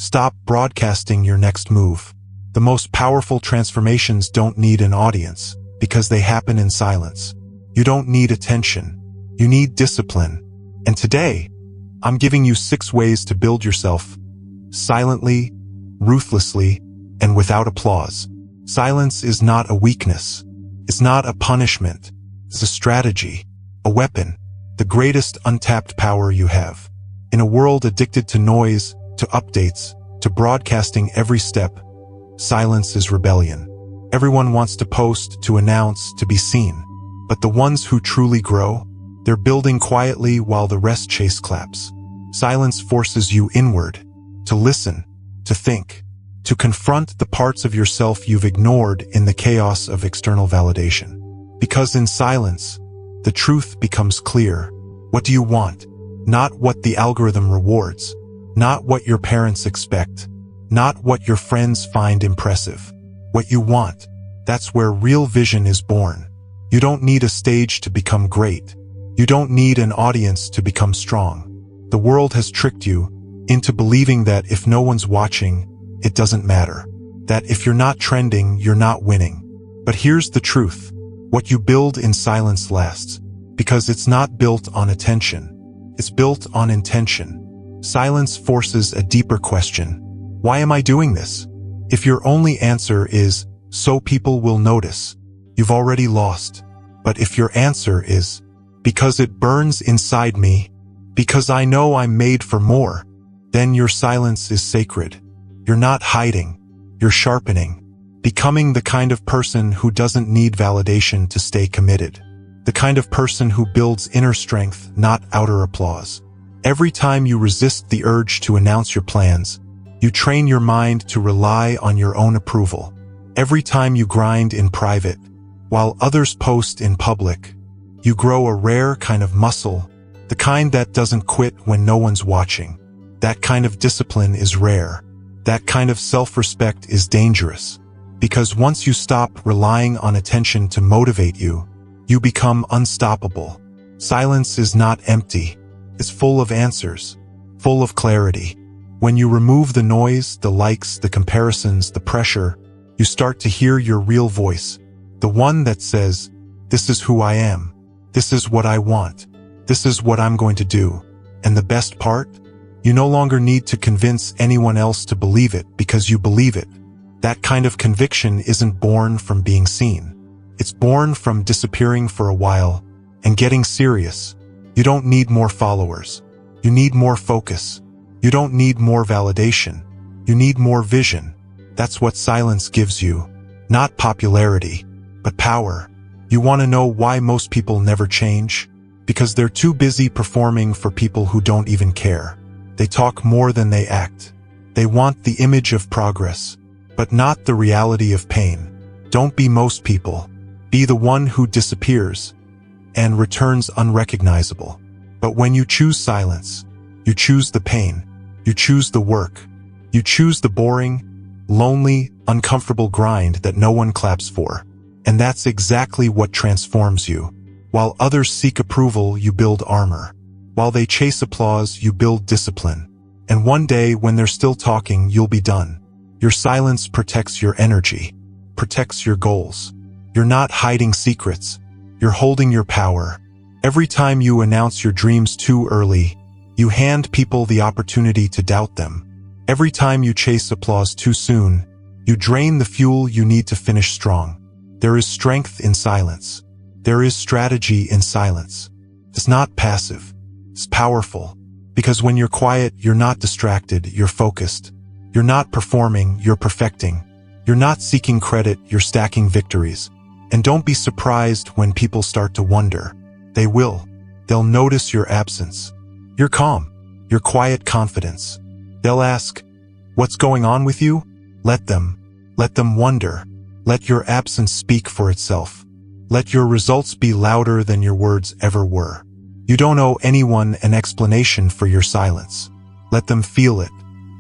Stop broadcasting your next move. The most powerful transformations don't need an audience, because they happen in silence. You don't need attention. You need discipline. And today, I'm giving you 6 ways to build yourself silently, ruthlessly, and without applause. Silence is not a weakness. It's not a punishment. It's a strategy, a weapon, the greatest untapped power you have. In a world addicted to noise, to updates, to broadcasting every step, silence is rebellion. Everyone wants to post, to announce, to be seen. But the ones who truly grow, they're building quietly while the rest chase claps. Silence forces you inward, to listen, to think, to confront the parts of yourself you've ignored in the chaos of external validation. Because in silence, the truth becomes clear. What do you want? Not what the algorithm rewards. Not what your parents expect. Not what your friends find impressive. What you want. That's where real vision is born. You don't need a stage to become great. You don't need an audience to become strong. The world has tricked you into believing that if no one's watching, it doesn't matter. That if you're not trending, you're not winning. But here's the truth. What you build in silence lasts. Because it's not built on attention. It's built on intention. Silence forces a deeper question. Why am I doing this? If your only answer is, so people will notice, you've already lost. But if your answer is, because it burns inside me, because I know I'm made for more, then your silence is sacred. You're not hiding. You're sharpening. Becoming the kind of person who doesn't need validation to stay committed. The kind of person who builds inner strength, not outer applause. Every time you resist the urge to announce your plans, you train your mind to rely on your own approval. Every time you grind in private, while others post in public, you grow a rare kind of muscle, the kind that doesn't quit when no one's watching. That kind of discipline is rare. That kind of self-respect is dangerous. Because once you stop relying on attention to motivate you, you become unstoppable. Silence is not empty. It's full of answers, full of clarity. When you remove the noise, the likes, the comparisons, the pressure, you start to hear your real voice. The one that says, this is who I am. This is what I want. This is what I'm going to do. And the best part? You no longer need to convince anyone else to believe it because you believe it. That kind of conviction isn't born from being seen. It's born from disappearing for a while and getting serious. You don't need more followers. You need more focus. You don't need more validation. You need more vision. That's what silence gives you. Not popularity, but power. You want to know why most people never change? Because they're too busy performing for people who don't even care. They talk more than they act. They want the image of progress, but not the reality of pain. Don't be most people. Be the one who disappears and returns unrecognizable. But when you choose silence, you choose the pain. You choose the work. You choose the boring, lonely, uncomfortable grind that no one claps for. And that's exactly what transforms you. While others seek approval, you build armor. While they chase applause, you build discipline. And one day, when they're still talking, you'll be done. Your silence protects your energy, protects your goals. You're not hiding secrets. You're holding your power. Every time you announce your dreams too early, you hand people the opportunity to doubt them. Every time you chase applause too soon, you drain the fuel you need to finish strong. There is strength in silence. There is strategy in silence. It's not passive. It's powerful. Because when you're quiet, you're not distracted, you're focused. You're not performing, you're perfecting. You're not seeking credit, you're stacking victories. And don't be surprised when people start to wonder. They will. They'll notice your absence. Your calm. Your quiet confidence. They'll ask, what's going on with you? Let them. Let them wonder. Let your absence speak for itself. Let your results be louder than your words ever were. You don't owe anyone an explanation for your silence. Let them feel it.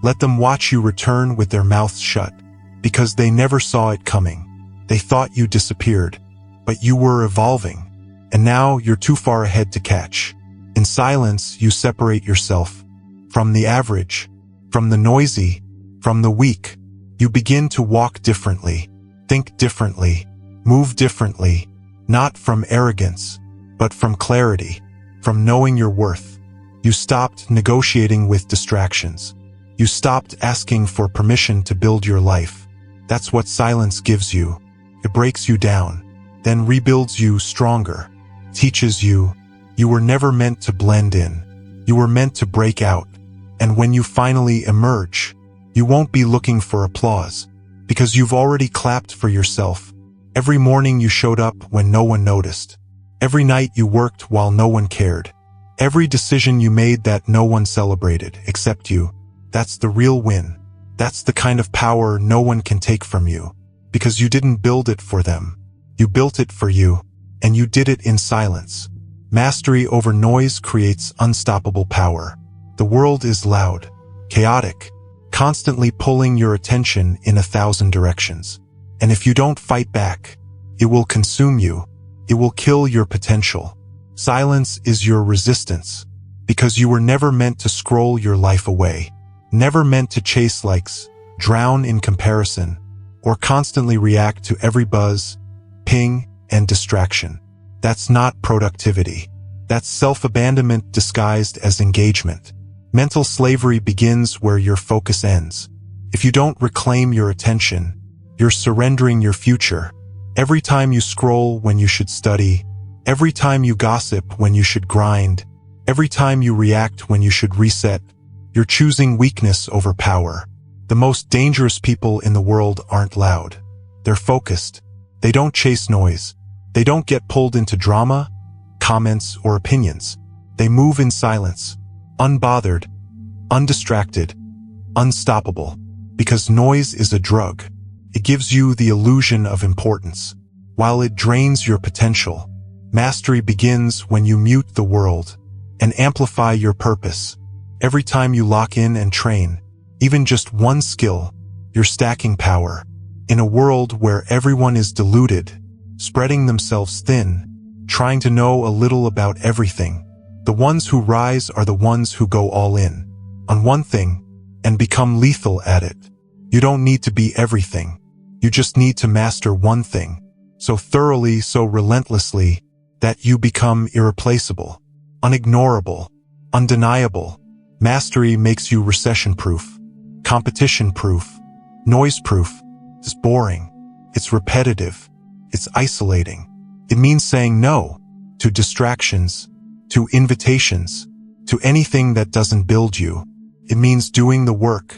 Let them watch you return with their mouths shut, because they never saw it coming. They thought you disappeared, but you were evolving, and now you're too far ahead to catch. In silence, you separate yourself from the average, from the noisy, From the weak, you begin to walk differently, think differently, move differently, not from arrogance, but from clarity, from knowing your worth. You stopped negotiating with distractions. You stopped asking for permission to build your life. That's what silence gives you. It breaks you down, then rebuilds you stronger, teaches you, you were never meant to blend in. You were meant to break out. And when you finally emerge, you won't be looking for applause, because you've already clapped for yourself. Every morning you showed up when no one noticed. Every night you worked while no one cared. Every decision you made that no one celebrated, except you. That's the real win. That's the kind of power no one can take from you, because you didn't build it for them. You built it for you, and you did it in silence. Mastery over noise creates unstoppable power. The world is loud, chaotic, constantly pulling your attention in 1,000 directions. And if you don't fight back, it will consume you. It will kill your potential. Silence is your resistance, because you were never meant to scroll your life away, never meant to chase likes, drown in comparison, or constantly react to every buzz, ping, and distraction. That's not productivity. That's self-abandonment disguised as engagement. Mental slavery begins where your focus ends. If you don't reclaim your attention, you're surrendering your future. Every time you scroll when you should study, every time you gossip when you should grind, every time you react when you should reset, you're choosing weakness over power. The most dangerous people in the world aren't loud. They're focused. They don't chase noise. They don't get pulled into drama, comments, or opinions. They move in silence, unbothered, undistracted, unstoppable. Because noise is a drug. It gives you the illusion of importance, while it drains your potential. Mastery begins when you mute the world and amplify your purpose. Every time you lock in and train, even just one skill, you're stacking power. In a world where everyone is deluded, spreading themselves thin, trying to know a little about everything, the ones who rise are the ones who go all in on one thing and become lethal at it. You don't need to be everything. You just need to master one thing, so thoroughly, so relentlessly, that you become irreplaceable, unignorable, undeniable. Mastery makes you recession-proof, competition-proof, noise-proof. It's boring. It's repetitive. It's isolating. It means saying no to distractions, to invitations, to anything that doesn't build you. It means doing the work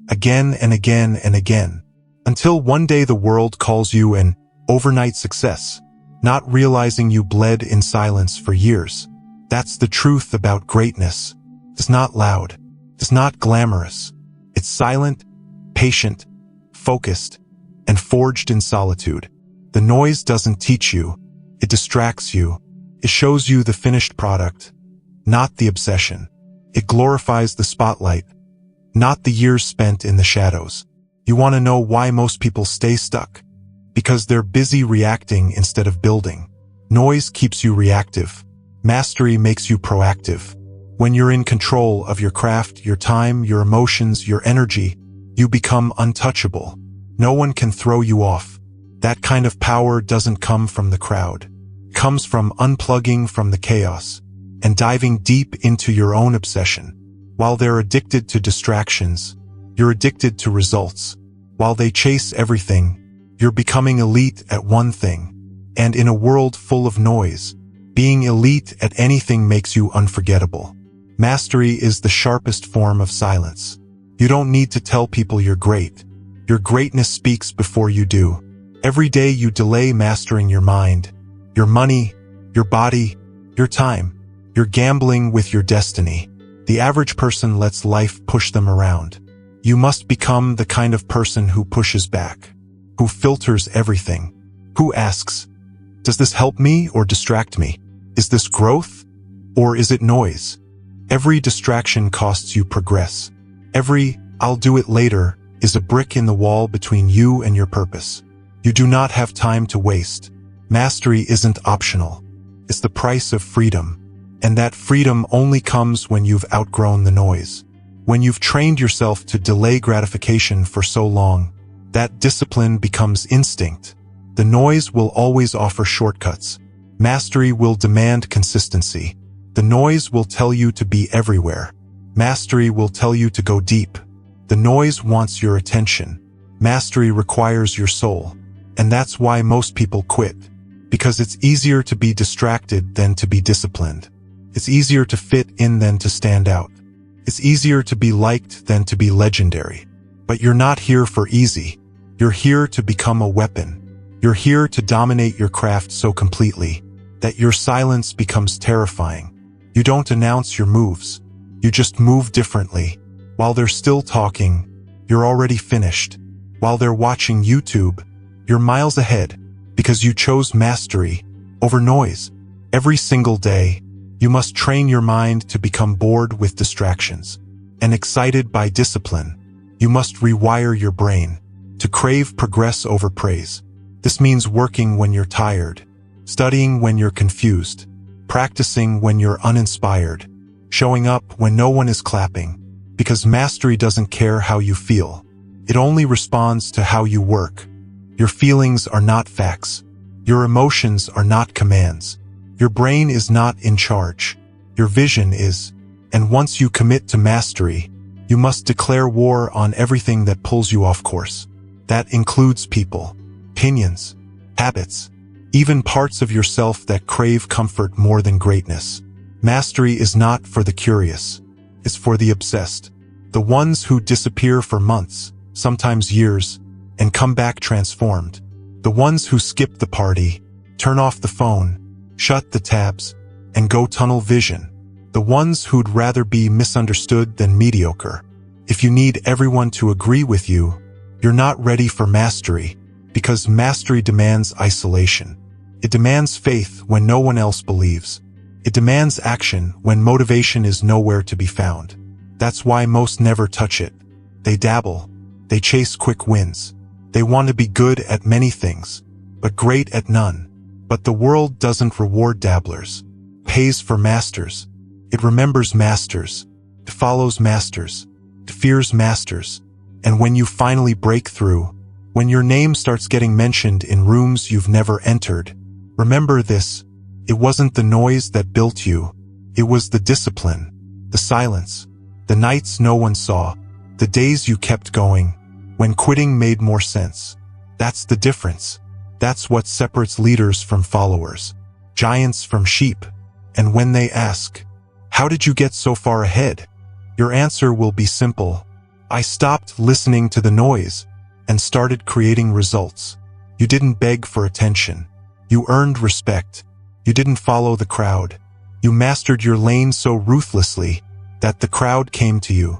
again and again and again, until one day the world calls you an overnight success, not realizing you bled in silence for years. That's the truth about greatness. It's not loud. It's not glamorous. It's silent, patient, focused, and forged in solitude. The noise doesn't teach you. It distracts you. It shows you the finished product, not the obsession. It glorifies the spotlight, not the years spent in the shadows. You want to know why most people stay stuck? Because they're busy reacting instead of building. Noise keeps you reactive. Mastery makes you proactive. When you're in control of your craft, your time, your emotions, your energy, you become untouchable. No one can throw you off. That kind of power doesn't come from the crowd. It comes from unplugging from the chaos and diving deep into your own obsession. While they're addicted to distractions, you're addicted to results. While they chase everything, you're becoming elite at one thing. And in a world full of noise, being elite at anything makes you unforgettable. Mastery is the sharpest form of silence. You don't need to tell people you're great. Your greatness speaks before you do. Every day you delay mastering your mind, your money, your body, your time. You're gambling with your destiny. The average person lets life push them around. You must become the kind of person who pushes back, who filters everything, who asks, does this help me or distract me? Is this growth or is it noise? Every distraction costs you progress. Every "I'll do it later" is a brick in the wall between you and your purpose. You do not have time to waste. Mastery isn't optional. It's the price of freedom. And that freedom only comes when you've outgrown the noise. When you've trained yourself to delay gratification for so long, that discipline becomes instinct. The noise will always offer shortcuts. Mastery will demand consistency. The noise will tell you to be everywhere. Mastery will tell you to go deep. The noise wants your attention. Mastery requires your soul. And that's why most people quit. Because it's easier to be distracted than to be disciplined. It's easier to fit in than to stand out. It's easier to be liked than to be legendary. But you're not here for easy. You're here to become a weapon. You're here to dominate your craft so completely that your silence becomes terrifying. You don't announce your moves. You just move differently. While they're still talking, you're already finished. While they're watching YouTube, you're miles ahead because you chose mastery over noise. Every single day, you must train your mind to become bored with distractions and excited by discipline. You must rewire your brain to crave progress over praise. This means working when you're tired, studying when you're confused, practicing when you're uninspired, showing up when no one is clapping, because mastery doesn't care how you feel. It only responds to how you work. Your feelings are not facts. Your emotions are not commands. Your brain is not in charge. Your vision is. And once you commit to mastery, you must declare war on everything that pulls you off course. That includes people, opinions, habits, even parts of yourself that crave comfort more than greatness. Mastery is not for the curious. It's for the obsessed. The ones who disappear for months, sometimes years, and come back transformed. The ones who skip the party, turn off the phone, shut the tabs, and go tunnel vision. The ones who'd rather be misunderstood than mediocre. If you need everyone to agree with you, you're not ready for mastery, because mastery demands isolation. It demands faith when no one else believes. It demands action when motivation is nowhere to be found. That's why most never touch it. They dabble. They chase quick wins. They want to be good at many things, but great at none. But the world doesn't reward dabblers. It pays for masters. It remembers masters. It follows masters. It fears masters. And when you finally break through, when your name starts getting mentioned in rooms you've never entered, remember this: it wasn't the noise that built you. It was the discipline, the silence, the nights no one saw, the days you kept going, when quitting made more sense. That's the difference. That's what separates leaders from followers, giants from sheep. And when they ask, "How did you get so far ahead?" your answer will be simple: I stopped listening to the noise and started creating results. You didn't beg for attention. You earned respect. You didn't follow the crowd. You mastered your lane so ruthlessly that the crowd came to you.